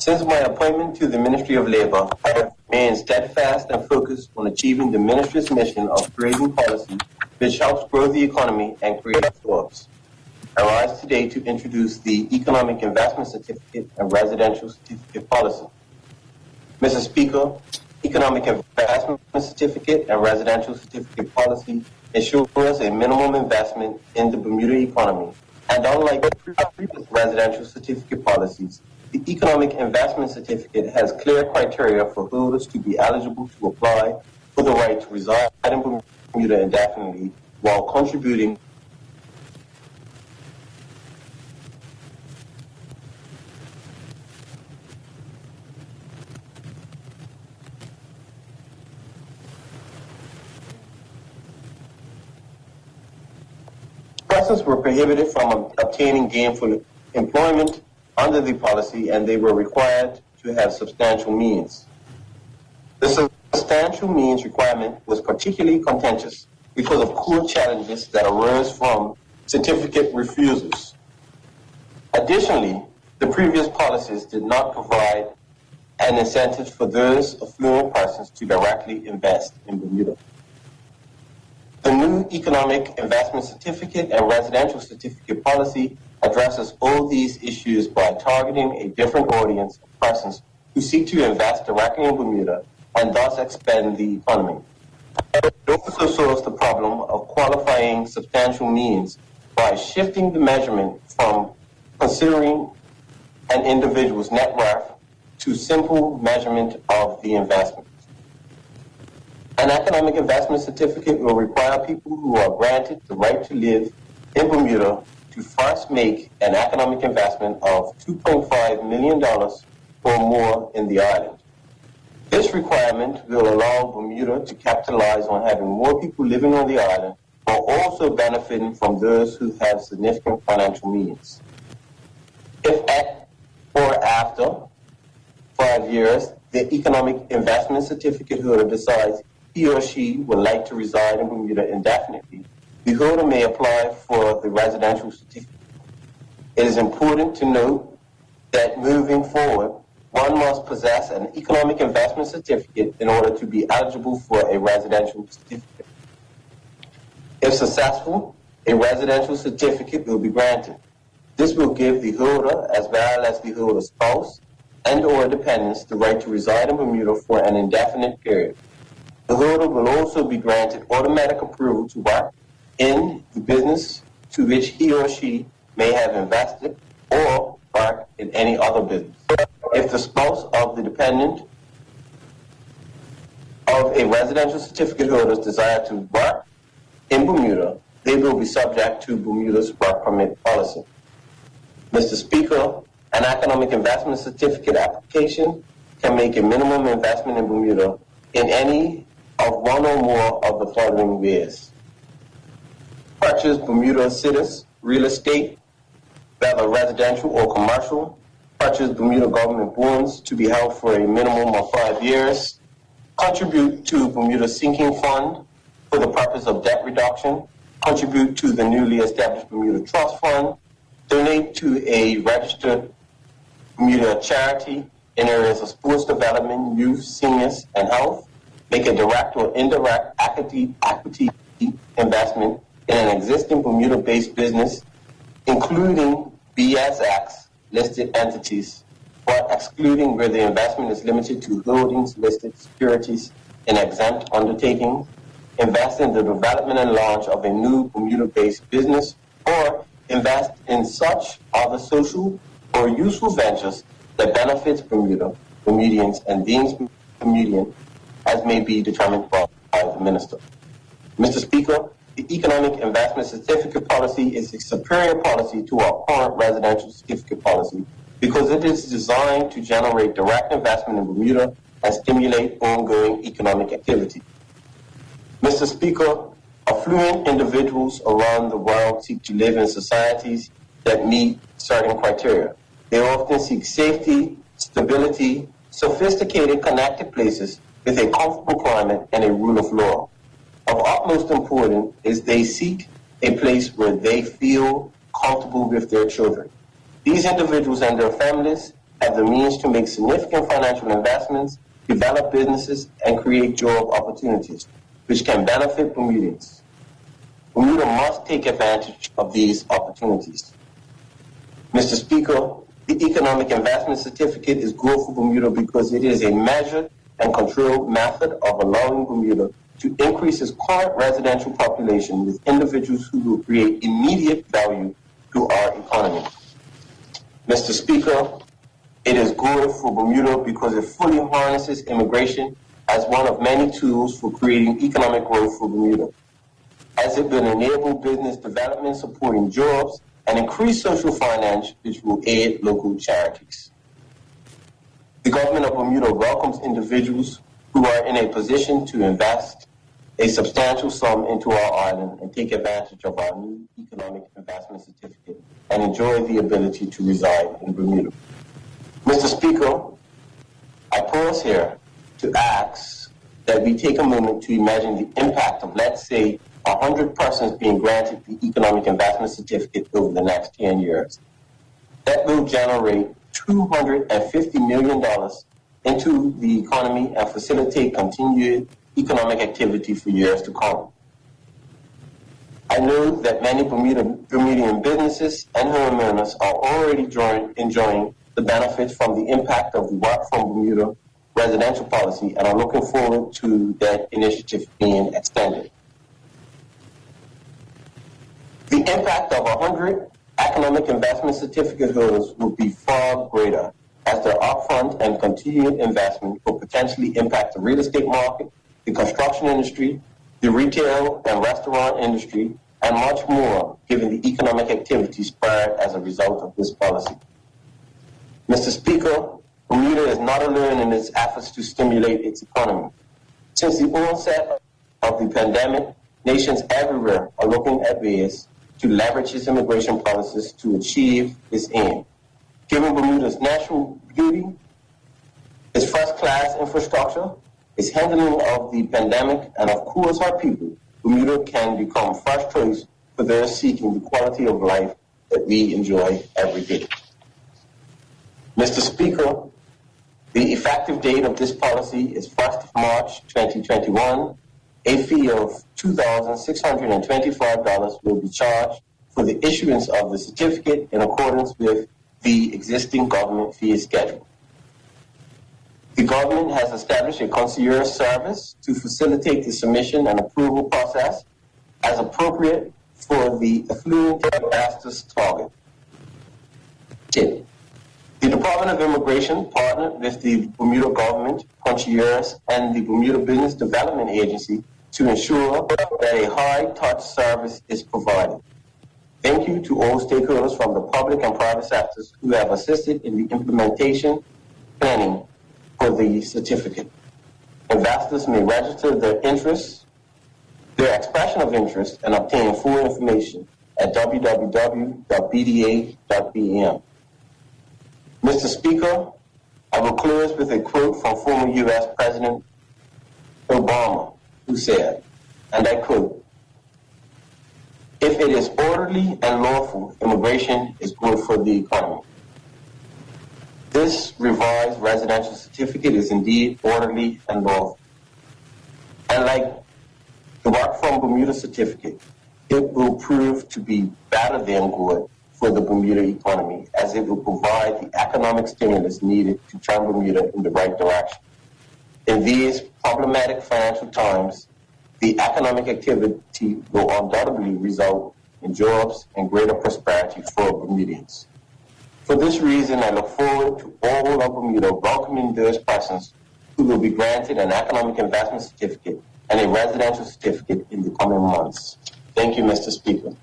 Since my appointment to the Ministry of Labor, I have remained steadfast and focused on achieving the ministry's mission of creating policy which helps grow the economy and create jobs. I rise today to introduce the Economic Investment Certificate and Residential Certificate Policy. Mr. Speaker, Economic Investment Certificate and Residential Certificate Policy ensures a minimum investment in the Bermuda economy, and unlike previous residential certificate policies, the Economic Investment Certificate has clear criteria for holders to be eligible to apply for the right to reside in Bermuda indefinitely while contributing persons were prohibited from obtaining gainful employment under the policy, and they were required to have substantial means. The substantial means requirement was particularly contentious because of core challenges that arose from certificate refusals. Additionally, the previous policies did not provide an incentive for those affluent persons to directly invest in Bermuda. The new Economic Investment Certificate and Residential Certificate Policy addresses all these issues by targeting a different audience of persons who seek to invest directly in Bermuda and thus expand the economy. It also solves the problem of qualifying substantial means by shifting the measurement from considering an individual's net worth to simple measurement of the investment. An economic investment certificate will require people who are granted the right to live in Bermuda to first make an economic investment of $2.5 million or more in the island. This requirement will allow Bermuda to capitalize on having more people living on the island while also benefiting from those who have significant financial means. If at or after 5 years, the economic investment certificate holder decides he or she would like to reside in Bermuda indefinitely, the holder may apply for the residential certificate. It is important to note that moving forward, one must possess an economic investment certificate in order to be eligible for a residential certificate. If successful, a residential certificate will be granted. This will give the holder, as well as the holder's spouse and or dependents, the right to reside in Bermuda for an indefinite period. The holder will also be granted automatic approval to work in the business to which he or she may have invested or work in any other business. If the spouse of the dependent of a residential certificate holder desire to work in Bermuda, they will be subject to Bermuda's work permit policy. Mr. Speaker, an economic investment certificate application can make a minimum investment in Bermuda in any of one or more of the following ways. Purchase Bermuda cities, real estate, whether residential or commercial. Purchase Bermuda government bonds to be held for a minimum of 5 years. Contribute to Bermuda Sinking Fund for the purpose of debt reduction. Contribute to the newly established Bermuda Trust Fund. Donate to a registered Bermuda charity in areas of sports development, youth, seniors, and health. Make a direct or indirect equity investment in an existing Bermuda-based business, including BSX listed entities, but excluding where the investment is limited to holdings, listed securities, and exempt undertakings. Invest in the development and launch of a new Bermuda-based business, or invest in such other social or useful ventures that benefits Bermuda, Bermudians, and deems Bermudian as may be determined by the Minister. Mr. Speaker, the Economic Investment Certificate Policy is a superior policy to our current residential certificate policy because it is designed to generate direct investment in Bermuda and stimulate ongoing economic activity. Mr. Speaker, affluent individuals around the world seek to live in societies that meet certain criteria. They often seek safety, stability, sophisticated connected places with a comfortable climate and a rule of law. Of utmost importance is they seek a place where they feel comfortable with their children. These individuals and their families have the means to make significant financial investments, develop businesses, and create job opportunities, which can benefit Bermudians. Bermuda must take advantage of these opportunities. Mr. Speaker, the Economic Investment Certificate is good for Bermuda because it is a measured and controlled method of allowing Bermuda to increase its current residential population with individuals who will create immediate value to our economy. Mr. Speaker, it is good for Bermuda because it fully harnesses immigration as one of many tools for creating economic growth for Bermuda, as it will enable business development, supporting jobs, and increase social finance, which will aid local charities. The government of Bermuda welcomes individuals who are in a position to invest a substantial sum into our island and take advantage of our new Economic Investment Certificate and enjoy the ability to reside in Bermuda. Mr. Speaker, I pause here to ask that we take a moment to imagine the impact of, let's say, 100 persons being granted the Economic Investment Certificate over the next 10 years. That will generate $250 million into the economy and facilitate continued economic activity for years to come. I know that many Bermudian businesses and homeowners are already enjoying the benefits from the impact of the Work from Bermuda residential policy and are looking forward to that initiative being extended. The impact of 100 economic investment certificate holders will be far greater, as their upfront and continued investment will potentially impact the real estate market, the construction industry, the retail and restaurant industry, and much more, given the economic activity spurred as a result of this policy. Mr. Speaker, Bermuda is not alone in its efforts to stimulate its economy. Since the onset of the pandemic, nations everywhere are looking at ways to leverage its immigration policies to achieve this aim. Given Bermuda's natural beauty, its first-class infrastructure, its handling of the pandemic, and of course our people, Bermuda can become first choice for those seeking the quality of life that we enjoy every day. Mr. Speaker, the effective date of this policy is 1st of March 2021. A fee of $2,625 will be charged for the issuance of the certificate in accordance with the existing government fee schedule. The government has established a concierge service to facilitate the submission and approval process as appropriate for the affluent investors target. The Department of Immigration partnered with the Bermuda government, concierge, and the Bermuda Business Development Agency to ensure that a high-touch service is provided. Thank you to all stakeholders from the public and private sectors who have assisted in the implementation planning for the certificate. Investors may register their expression of interest, and obtain full information at www.bda.bm. Mr. Speaker, I will close with a quote from former U.S. President Obama, who said, and I quote, "If it is orderly and lawful, immigration is good for the economy." This revised residential certificate is indeed orderly and lawful. And like the Work from Bermuda certificate, it will prove to be better than good for the Bermuda economy, as it will provide the economic stimulus needed to turn Bermuda in the right direction. In these problematic financial times, the economic activity will undoubtedly result in jobs and greater prosperity for Bermudians. For this reason, I look forward to all of Bermuda welcoming those persons who will be granted an economic investment certificate and a residential certificate in the coming months. Thank you, Mr. Speaker.